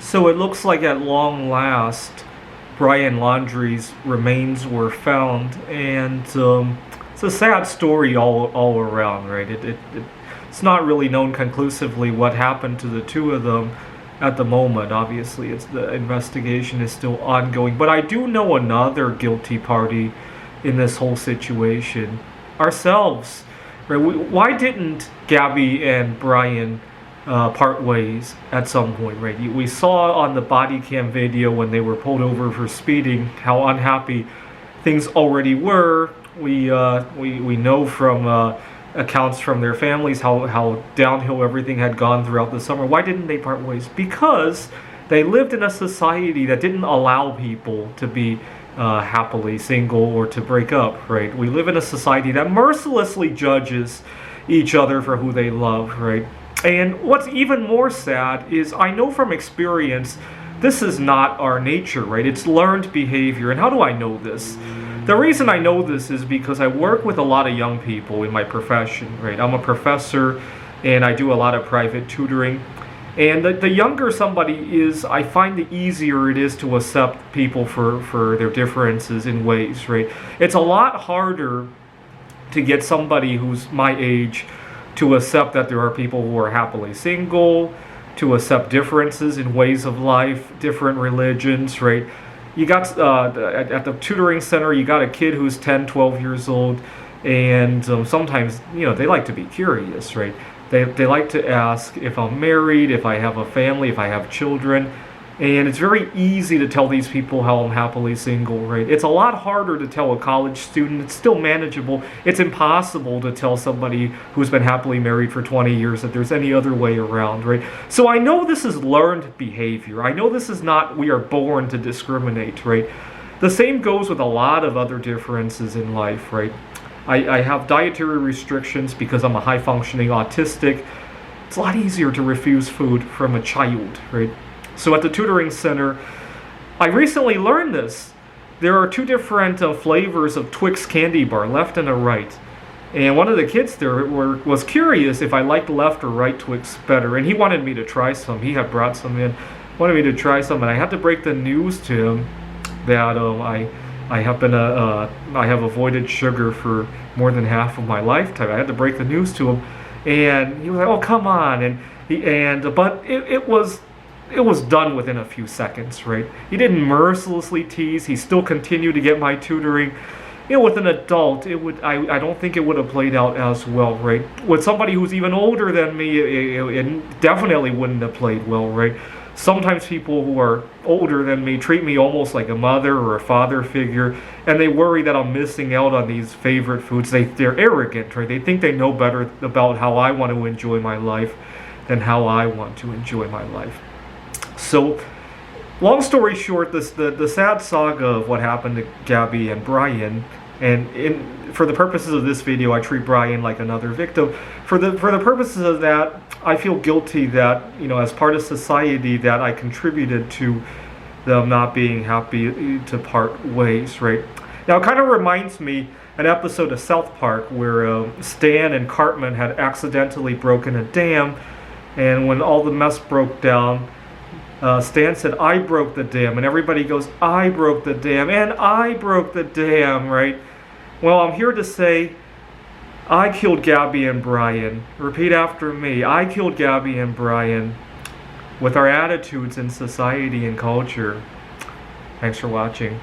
So it looks like at long last, Brian Laundrie's remains were found, and it's a sad story all around, right? It's not really known conclusively what happened to the two of them at the moment. Obviously, it's the investigation is still ongoing, but I do know another guilty party in this whole situation, ourselves. Right? Why didn't Gabby and Brian part ways at some point, right? We saw on the body cam video when they were pulled over for speeding how unhappy things already were. We know from accounts from their families how downhill everything had gone throughout the summer. Why didn't they part ways? Because they lived in a society that didn't allow people to be happily single or to break up, right? We live in a society that mercilessly judges each other for who they love, right? And what's even more sad is I know from experience this is not our nature, right? It's learned behavior. And how do I know this? The reason I know this is because I work with a lot of young people in my profession, right? I'm a professor and I do a lot of private tutoring. And the younger somebody is, I find the easier it is to accept people for their differences in ways, right? It's a lot harder to get somebody who's my age to accept that there are people who are happily single, to accept differences in ways of life, different religions, right? You got, at the tutoring center, you got a kid who's 10, 12 years old, and sometimes, they like to be curious, right? They like to ask if I'm married, if I have a family, if I have children. And it's very easy to tell these people how I'm happily single, right? It's a lot harder to tell a college student. It's still manageable. It's impossible to tell somebody who's been happily married for 20 years that there's any other way around, right? So I know this is learned behavior. I know this is not we are born to discriminate, right? The same goes with a lot of other differences in life, right? I have dietary restrictions because I'm a high-functioning autistic. It's a lot easier to refuse food from a child, right? So at the tutoring center, I recently learned this. There are two different flavors of Twix candy bar, left and a right. And one of the kids there was curious if I liked left or right Twix better, and he wanted me to try some. He had brought some in, wanted me to try some, and I had to break the news to him that I have avoided sugar for more than half of my lifetime. I had to break the news to him, and he was like, "Oh, come on!" But it was done within a few seconds, right? He didn't mercilessly tease. He still continued to get my tutoring. With an adult, I don't think it would have played out as well, right? With somebody who's even older than me, it definitely wouldn't have played well, right? Sometimes people who are older than me treat me almost like a mother or a father figure, and they worry that I'm missing out on these favorite foods. They're arrogant, right? They think they know better about how I want to enjoy my life than how I want to enjoy my life. So, long story short, the sad saga of what happened to Gabby and Brian, and for the purposes of this video, I treat Brian like another victim. For the purposes of that, I feel guilty that, as part of society, that I contributed to them not being happy to part ways, right? Now, it kind of reminds me an episode of South Park where Stan and Cartman had accidentally broken a dam, and when all the mess broke down, Stan said, "I broke the dam," and everybody goes, "I broke the dam," and "I broke the dam," right? Well, I'm here to say, I killed Gabby and Brian. Repeat after me. I killed Gabby and Brian with our attitudes in society and culture. Thanks for watching.